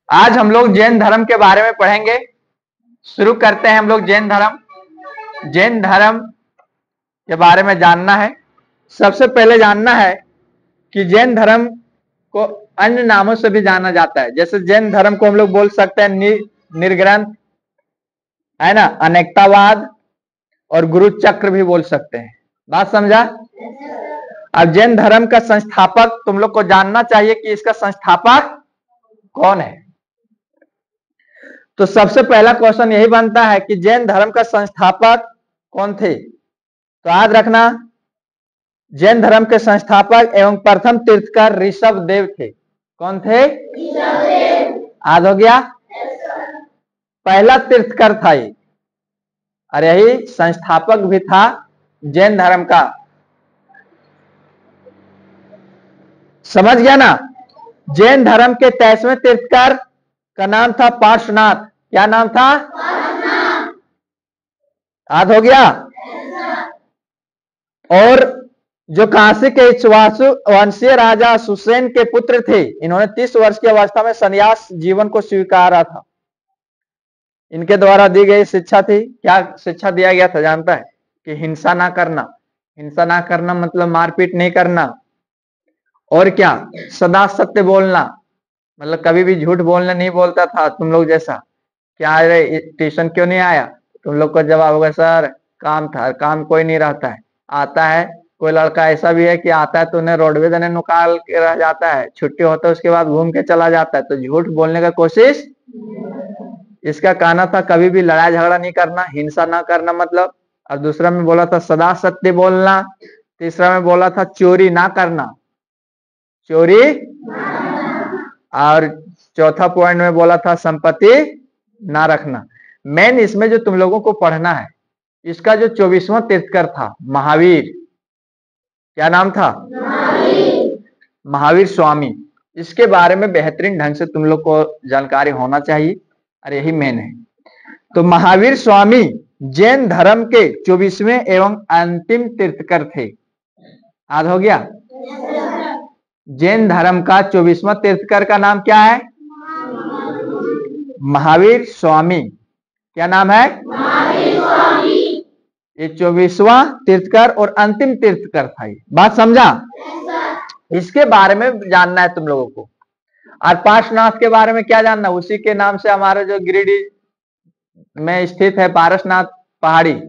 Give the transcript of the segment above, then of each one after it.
आज हम लोग जैन धर्म के बारे में पढ़ेंगे। शुरू करते हैं हम लोग जैन धर्म। जैन धर्म के बारे में जानना है। सबसे पहले जानना है कि जैन धर्म को अन्य नामों से भी जाना जाता है। जैसे जैन धर्म को हम लोग बोल सकते हैं निर्ग्रंथ, है ना, अनेकतावाद और गुरु चक्र भी बोल सकते हैं। बात समझा? अब जैन धर्म का संस्थापक तुम लोग को जानना चाहिए कि इसका संस्थापक कौन है। तो सबसे पहला क्वेश्चन यही बनता है कि जैन धर्म का संस्थापक कौन थे। तो याद रखना, जैन धर्म के संस्थापक एवं प्रथम तीर्थकर ऋषभ देव थे। कौन थे? याद हो गया? पहला तीर्थकर था ये, और यही संस्थापक भी था जैन धर्म का। समझ गया ना? जैन धर्म के 23वें तीर्थकर का नाम था पार्श्वनाथ। क्या नाम था? याद हो गया? और जो काशी के इक्ष्वाकु वंशीय राजा सुसेन के पुत्र थे, इन्होंने 30 वर्ष की अवस्था में संन्यास जीवन को स्वीकारा था। इनके द्वारा दी गई शिक्षा थी, क्या शिक्षा दिया गया था जानता है? कि हिंसा ना करना। हिंसा ना करना मतलब मारपीट नहीं करना। और क्या? सदा सत्य बोलना, मतलब कभी भी झूठ बोलना नहीं बोलता था तुम लोग जैसा। क्या रे ट्यूशन क्यों नहीं आया? तुम लोग को जवाब होगा सर काम था। काम कोई नहीं रहता है, आता है। कोई लड़का ऐसा भी है कि आता है तो उन्हें रोडवेज ने निकाल के रह जाता है, छुट्टी होता है उसके बाद घूम के चला जाता है। तो झूठ बोलने का कोशिश। इसका कहना था कभी भी लड़ाई झगड़ा नहीं करना, हिंसा ना करना मतलब। और दूसरा में बोला था सदा सत्य बोलना। तीसरा में बोला था चोरी ना करना, चोरी। और चौथा पॉइंट में बोला था संपत्ति ना रखना। मेन इसमें जो तुम लोगों को पढ़ना है, इसका जो 24वां तीर्थकर था महावीर, क्या नाम था? महावीर स्वामी। इसके बारे में बेहतरीन ढंग से तुम लोग को जानकारी होना चाहिए, और यही मेन है। तो महावीर स्वामी जैन धर्म के 24वें एवं अंतिम तीर्थकर थे। याद हो गया? जैन धर्म का 24वां तीर्थकर का नाम क्या है? महावीर स्वामी। क्या नाम है? ये 24वां तीर्थकर और अंतिम तीर्थकर था। ये बात समझा? इसके बारे में जानना है तुम लोगों को। और पार्श्वनाथ के बारे में क्या जानना? उसी के नाम से हमारा जो गिरिडीह में स्थित है पारसनाथ पहाड़ी,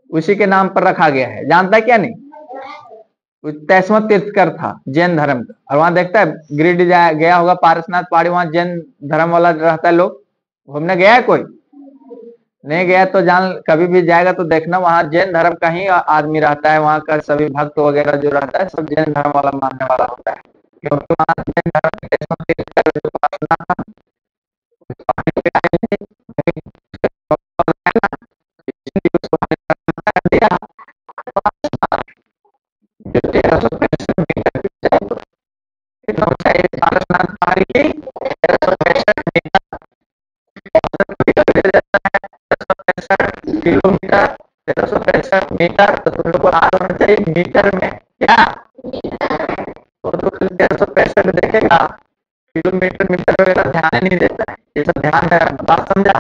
उसी के नाम पर रखा गया है। जानता है क्या नहीं? 23वां तीर्थकर था जैन धर्म का। और वहां देखता है गिरिडीह गया होगा पारसनाथ पहाड़ी, वहां जैन धर्म वाला रहता है। लोग घूमने गया है? कोई नहीं गया तो जान, कभी भी जाएगा तो देखना वहां जैन धर्म का ही आदमी रहता है। वहां का सभी भक्त वगैरह जो रहता है सब जैन धर्म वाला मानने वाला होता है। क्योंकि वहां जैन धर्म के 23वां तीर्थकर जो पार्श्वनाथ था, किलोमीटर 1365 मीटर। तो तुम लोग को याद होना चाहिए मीटर में। क्या? तो 1365 देखेगा, किलोमीटर मीटर वगैरह ध्यान नहीं देता है, ये सब ध्यान है। बात समझा?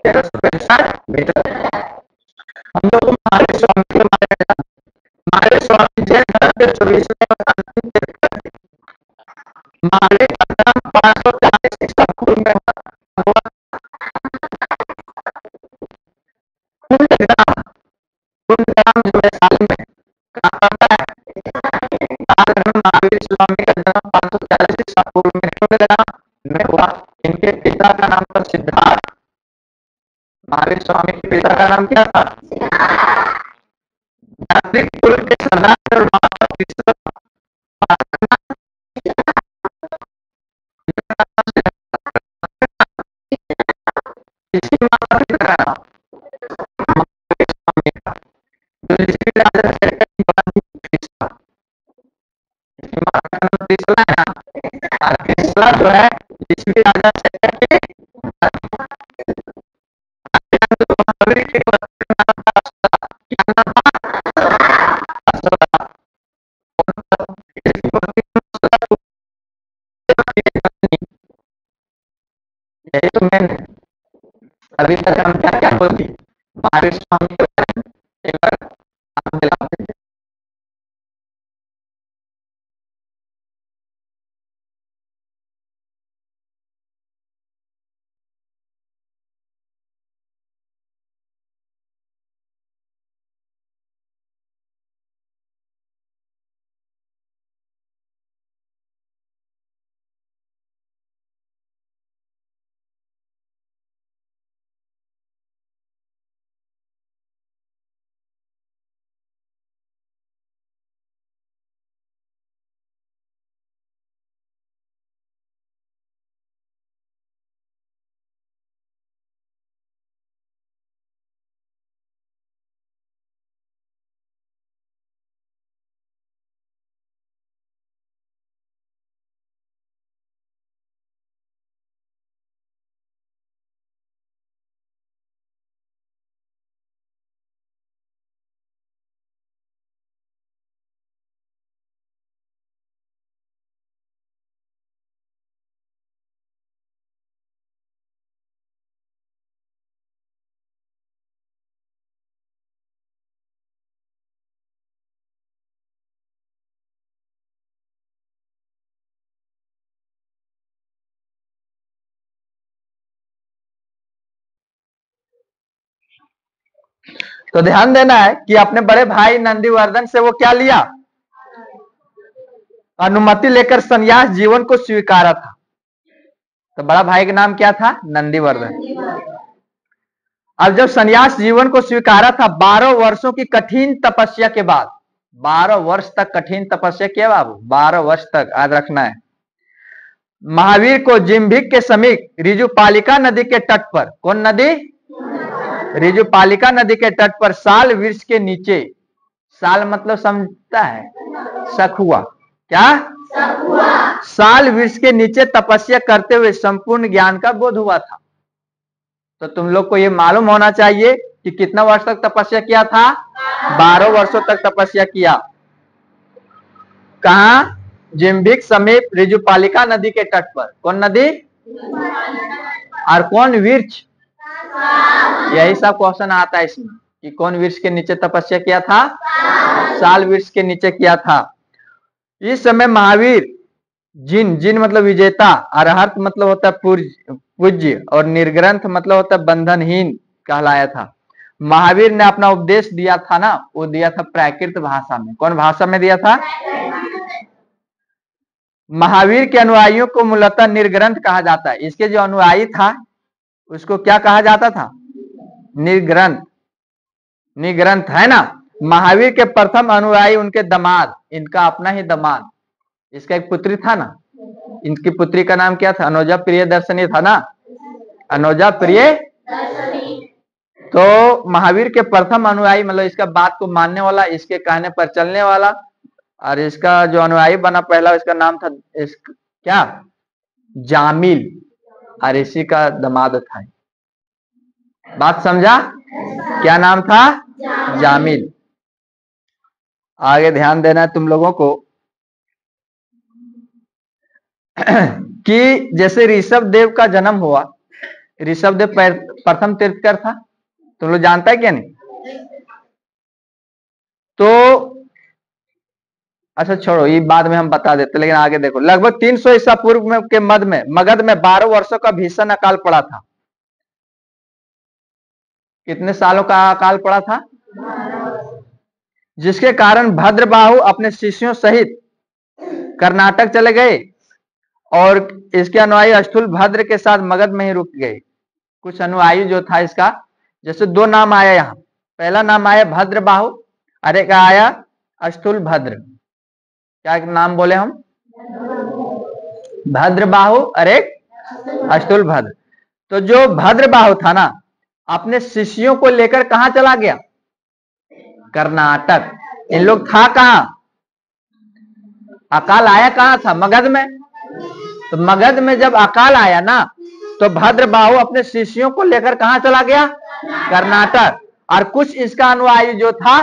1365 मीटर। हम लोग हमारे स्वामी के बारे में जानते हैं। हमारे स्वामी जैन धर्म के 24वें और अंतिम तीर्थकर थे। हमारे का जन्म 540 ईसा पूर्व में हुआ। कुंडग्राम, कुंडग्राम जो वैशाली में कहाँ पड़ता है? महावीर स्वामी का जन्म 540 ईसा पूर्व में कुंडग्राम में हुआ। इनके पिता का नाम था सिद्धार्थ। महावीर स्वामी के पिता का नाम क्या था? कुल के सरदार और माता विश्व इसी माता पिता का नाम महावीर स्वामी का। जो इसी राजा त्रिशला, इसकी माता का नाम त्रिशला है ना। और त्रिशला जो है इसी राजा यही तो मैंने अभी तक हम क्या क्या बोलती महावीर स्वामी के बारे में एक बार नाम दिलाते थे। तो ध्यान देना है कि अपने बड़े भाई नंदीवर्धन से वो क्या लिया, अनुमति लेकर संन्यास जीवन को स्वीकारा था। तो बड़ा भाई का नाम क्या था, नंदीवर्धन। अब जब संन्यास जीवन को स्वीकारा था 12 वर्षों की कठिन तपस्या के बाद, 12 वर्ष तक कठिन तपस्या किया बाबू, 12 वर्ष तक याद रखना है। महावीर को जिम्भिक के समीप रिजुपालिका नदी के तट पर, कौन नदी, रिजुपालिका नदी के तट पर साल वृक्ष के नीचे, साल मतलब समझता है, सखुआ, क्या सखुआ, साल वृक्ष के नीचे तपस्या करते हुए संपूर्ण ज्ञान का बोध हुआ था। तो तुम लोग को ये मालूम होना चाहिए कि कितना वर्ष तक तपस्या किया था, 12 वर्षों तक तपस्या किया। कहा, जिम्भिक समीप रिजुपालिका नदी के तट पर, कौन नदी, और कौन वृक्ष, यही सब क्वेश्चन आता है इसमें कि कौन वृक्ष के नीचे तपस्या किया था, साल वृक्ष के नीचे किया था। इस समय महावीर जिन, जिन मतलब विजेता, अरहत मतलब होता है पूज्य, और निर्ग्रंथ मतलब होता है बंधनहीन कहलाया था। महावीर ने अपना उपदेश दिया था ना, वो दिया था प्राकृत भाषा में। कौन भाषा में दिया था, महावीर के अनुयायियों को मूलतः निर्ग्रंथ कहा जाता है। इसके जो अनुयायी था उसको क्या कहा जाता था, निर्ग्रंथ, निग्रंथ है ना। महावीर के प्रथम अनुयायी उनके दामाद, इनका अपना ही दामाद, इसका एक पुत्री था ना, इनकी पुत्री का नाम क्या था, अनोजा प्रिय दर्शनी था ना, अनोजा प्रिय। तो महावीर के प्रथम अनुयायी मतलब इसका बात को मानने वाला, इसके कहने पर चलने वाला, और इसका जो अनुयायी बना पहला, इसका नाम था क्या, जामिल, और इसी का दामाद था। बात समझा, क्या नाम था, जामिल। आगे ध्यान देना है तुम लोगों को कि जैसे ऋषभ देव का जन्म हुआ, ऋषभ देव प्रथम तीर्थकर था, तुम लोग जानता है क्या नहीं, तो अच्छा छोड़ो ये बाद में हम बता देते, लेकिन आगे देखो। लगभग 300 ईसा पूर्व में के मगध में 12 वर्षों का भीषण अकाल पड़ा था। कितने सालों का अकाल पड़ा था, जिसके कारण भद्रबाहु अपने शिष्यों सहित कर्नाटक चले गए, और इसके अनुयायी स्थूल भद्र के साथ मगध में ही रुक गए। कुछ अनुयायी जो था इसका, जैसे दो नाम आया यहाँ, पहला नाम आया भद्रबाहु और एक आया स्थूल भद्र। क्या नाम बोले हम, भद्रबाहु और एक स्थूल भद्र। तो जो भद्रबाहु था ना, अपने शिष्यों को लेकर कहां चला गया, कर्नाटक। इन लोग था कहां, अकाल आया कहां था, मगध में। तो मगध में जब अकाल आया ना, तो भद्रबाहु अपने शिष्यों को लेकर कहां चला गया, कर्नाटक। और कुछ इसका अनुयायी जो था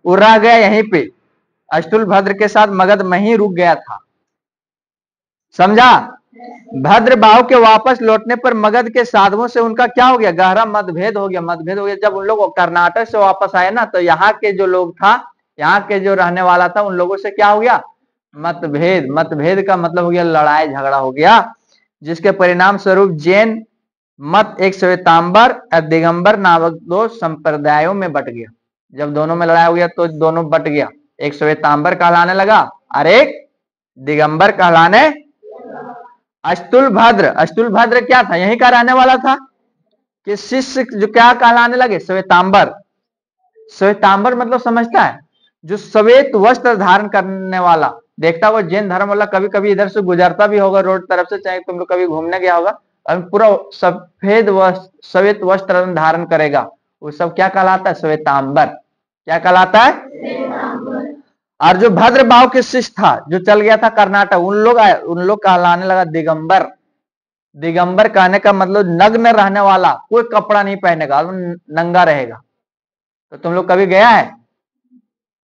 वो रह गया यहीं पे, स्थूल भद्र के साथ मगध में ही रुक गया था। समझा, भद्रबाहु के वापस लौटने पर मगध के साधुओं से उनका क्या हो गया, गहरा मतभेद हो गया। जब उन लोग कर्नाटक से वापस आए ना, तो यहाँ के जो लोग था, यहाँ के जो रहने वाला था, उन लोगों से क्या हो गया, मतभेद का मतलब हो गया लड़ाई झगड़ा हो गया, जिसके परिणाम स्वरूप जैन मत एक श्वेतांबर और दिगंबर नामक दो संप्रदायों में बट गया। जब दोनों में लड़ाई हो गया तो दोनों बट गया, एक श्वेतांबर कहलाने लगा और एक दिगंबर कहलाने। अस्तुलभद्र क्या था, यहीं का रहने वाला था कि शिष्य जो क्या कहलाने लगे, श्वेतांबर मतलब समझता है, जो श्वेत वस्त्र धारण करने वाला। देखता हुआ जैन धर्म वाला कभी कभी इधर से गुजरता भी होगा रोड तरफ से, चाहे तुम लोग कभी घूमने गया होगा, और पूरा श्वेत वस्त्र धारण करेगा, वो सब क्या कहलाता है, श्वेतांबर। क्या कहलाता है, और जो भद्रबाहु के शिष्य था जो चल गया था कर्नाटक, उन लोग कहलाने लगा दिगंबर कहने का मतलब नग्न रहने वाला, कोई कपड़ा नहीं पहनेगा, नंगा रहेगा। तो तुम लोग कभी गया है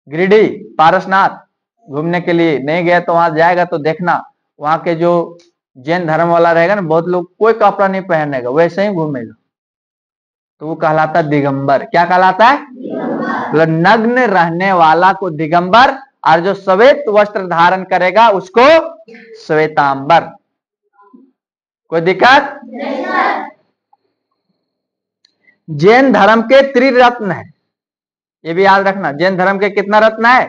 गिरिडीह पारसनाथ घूमने के लिए, नहीं गया तो वहां जाएगा तो देखना, वहां के जो जैन धर्म वाला रहेगा ना, बहुत लोग कोई कपड़ा नहीं पहनेगा, वैसे ही घूमेगा, तो वो कहलाता दिगंबर। क्या कहलाता है, मतलब नग्न रहने वाला को दिगंबर, और जो श्वेत वस्त्र धारण करेगा उसको श्वेतांबर। कोई दिक्कत? जैन धर्म के त्रिरत्न है, ये भी याद रखना। जैन धर्म के कितना रत्न है,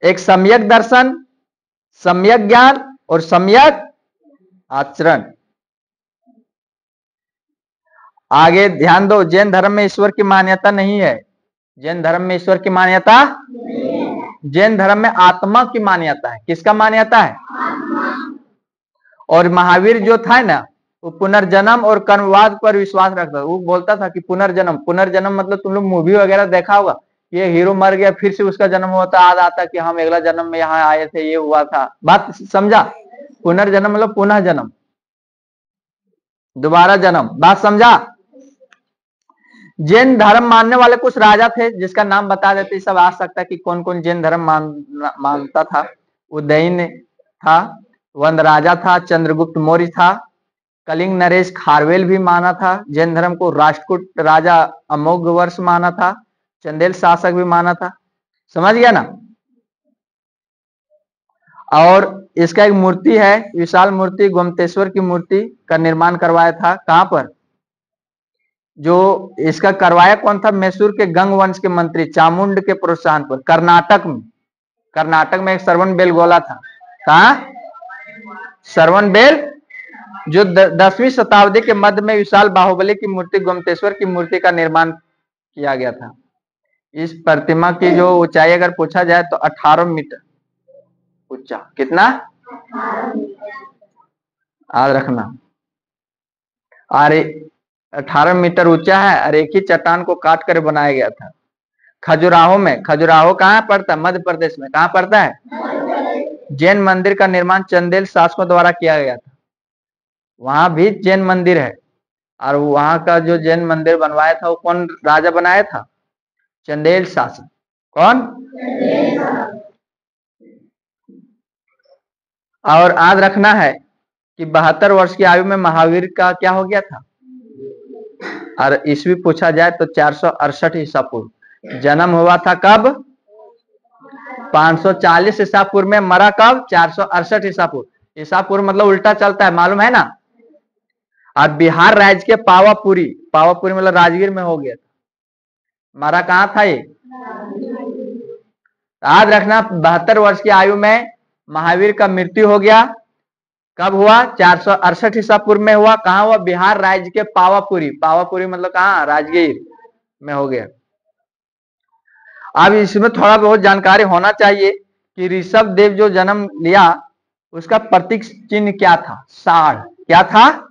एक सम्यक दर्शन, सम्यक ज्ञान और सम्यक आचरण। आगे ध्यान दो, जैन धर्म में ईश्वर की मान्यता नहीं है। जैन धर्म में ईश्वर की मान्यता, जैन धर्म में आत्मा की मान्यता है। किसका मान्यता है, और महावीर जो था ना, वो पुनर्जन्म और कर्मवाद पर विश्वास रखता था। वो बोलता था कि पुनर्जन्म मतलब तुम लोग मूवी वगैरह देखा होगा, ये हीरो मर गया फिर से उसका जन्म होता, याद आता कि हम अगला जन्म में यहाँ आए थे, ये हुआ था। बात समझा, पुनर्जन्म मतलब पुनः जन्म, दोबारा जन्म। बात समझा। जैन धर्म मानने वाले कुछ राजा थे, जिसका नाम बता देते सब आ सकता है कि कौन कौन जैन धर्म मानता था। उदयन था, वंद राजा था, चंद्रगुप्त मौर्य था, कलिंग नरेश खारवेल भी माना था जैन धर्म को, राष्ट्रकूट राजा अमोघ वर्ष माना था, चंदेल शासक भी माना था। समझ गया ना। और इसका एक मूर्ति है, विशाल मूर्ति, गोमतेश्वर की मूर्ति का निर्माण करवाया था। कहां पर, जो इसका करवाया कौन था, मैसूर के गंग वंश के मंत्री चामुंड के प्रोत्साहन पर, कर्नाटक में एक श्रवण बेलगोला था। कहा, श्रवण बेल, जो 10वीं शताब्दी के मध्य में विशाल बाहुबली की मूर्ति, गोमतेश्वर की मूर्ति का निर्माण किया गया था। इस प्रतिमा की जो ऊंचाई अगर पूछा जाए तो 18 मीटर ऊंचा। कितना, याद रखना, और 18 मीटर ऊंचा है, और एक ही चट्टान को काट कर बनाया गया था। खजुराहो में, खजुराहो कहाँ पड़ता है, मध्य प्रदेश में। कहाँ पड़ता है। जैन मंदिर का निर्माण चंदेल शासकों द्वारा किया गया था। वहां भी जैन मंदिर है, और वहां का जो जैन मंदिर बनवाया था वो कौन राजा बनाया था, चंदेल शासक। कौन, और याद रखना है कि 72 वर्ष की आयु में महावीर का क्या हो गया था, और ईस्वी पूछा जाए तो 468 ईसा पूर्व जन्म हुआ था। कब, 540 ईसा पूर्व में, मरा कब, 468 ईसा पूर्व। ईसा पूर्व मतलब उल्टा चलता है, मालूम है ना। और बिहार राज्य के पावापुरी मतलब राजगीर में हो गया था। मरा कहां था ये, याद रखना। 72 वर्ष की आयु में महावीर का मृत्यु हो गया। कब हुआ, 468 ईसा पूर्व में हुआ। कहां हुआ, बिहार राज्य के पावापुरी मतलब कहां, राजगीर में हो गया। अब इसमें थोड़ा बहुत जानकारी होना चाहिए कि ऋषभ देव जो जन्म लिया उसका प्रतीक चिन्ह क्या था, साढ़। क्या था,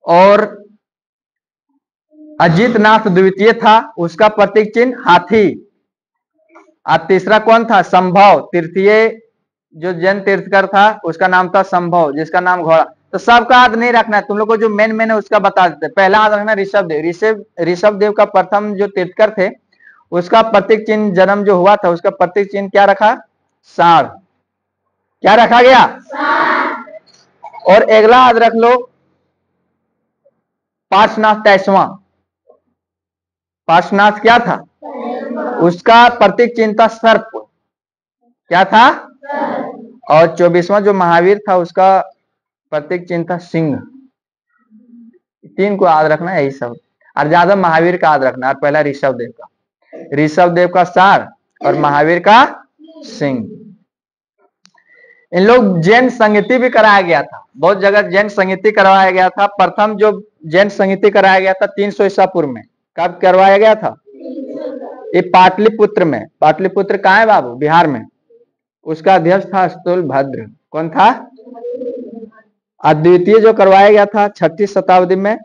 और अजितनाथ द्वितीय था, उसका प्रतीक चिन्ह हाथी। और तीसरा कौन था, संभव, तृतीय जो जैन तीर्थकर था उसका नाम था संभव, जिसका नाम घोड़ा। तो सबका याद नहीं रखना है, तुम लोग को जो मेन है उसका बता देते। पहला याद रखना ऋषभ देव का प्रथम जो तीर्थकर थे उसका प्रतीक चिन्ह, जन्म जो हुआ था उसका प्रतीक चिन्ह क्या रखा, साढ़। क्या रखा गया? और अगला याद रख लो, पार्श्वनाथ तेईसवां। पार्श्वनाथ क्या था? उसका प्रतीक चिन्ह था सर्प। क्या था? और 24वां जो महावीर था उसका प्रतीक चिन्ह था सिंह। तीन को याद रखना, यही सब। और ज्यादा महावीर का याद रखना। और पहला ऋषभ देव का, ऋषभ देव का सार और महावीर का सिंह। इन लोग जैन संगीति भी कराया गया था, बहुत जगह जैन संगीति करवाया गया था। प्रथम जो जैन संगीति कराया गया था 300 ईसा पूर्व में। कब करवाया गया था? ये पाटलिपुत्र में। पाटलिपुत्र कहाँ है बाबू? बिहार में। उसका अध्यक्ष था स्थूल भद्र। कौन था? अद्वितीय जो करवाया गया था 6वीं शताब्दी में।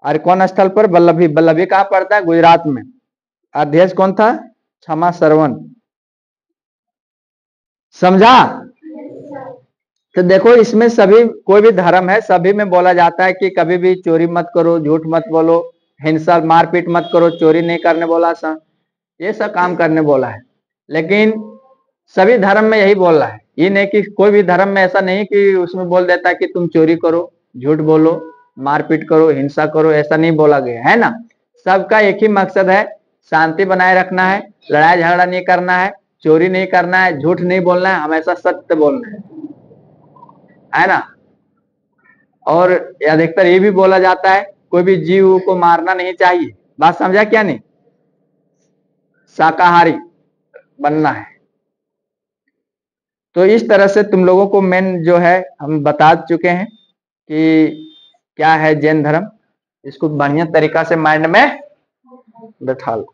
और कौन स्थल पर? वल्लभी। वल्लभी कहाँ पड़ता है? गुजरात में। अध्यक्ष कौन था? क्षमा श्रवण। समझा? तो देखो इसमें सभी, कोई भी धर्म है सभी में बोला जाता है कि कभी भी चोरी मत करो, झूठ मत बोलो, हिंसा मारपीट मत करो, चोरी नहीं करने बोला सा, ये सब काम करने बोला है। लेकिन सभी धर्म में यही बोल रहा है, ये नहीं कि कोई भी धर्म में ऐसा नहीं कि उसमें बोल देता है कि तुम चोरी करो, झूठ बोलो, मारपीट करो, हिंसा करो, ऐसा नहीं बोला गया है ना। सबका एक ही मकसद है, शांति बनाए रखना है, लड़ाई झगड़ा नहीं करना है, चोरी नहीं करना है, झूठ नहीं बोलना है, हमेशा सत्य बोलना है ना। और अधिकतर ये भी बोला जाता है कोई भी जीव को मारना नहीं चाहिए। बात समझा क्या? नहीं, शाकाहारी बनना है। तो इस तरह से तुम लोगों को मेन जो है हम बता चुके हैं कि क्या है जैन धर्म। इसको बढ़िया तरीका से माइंड में बैठा लो।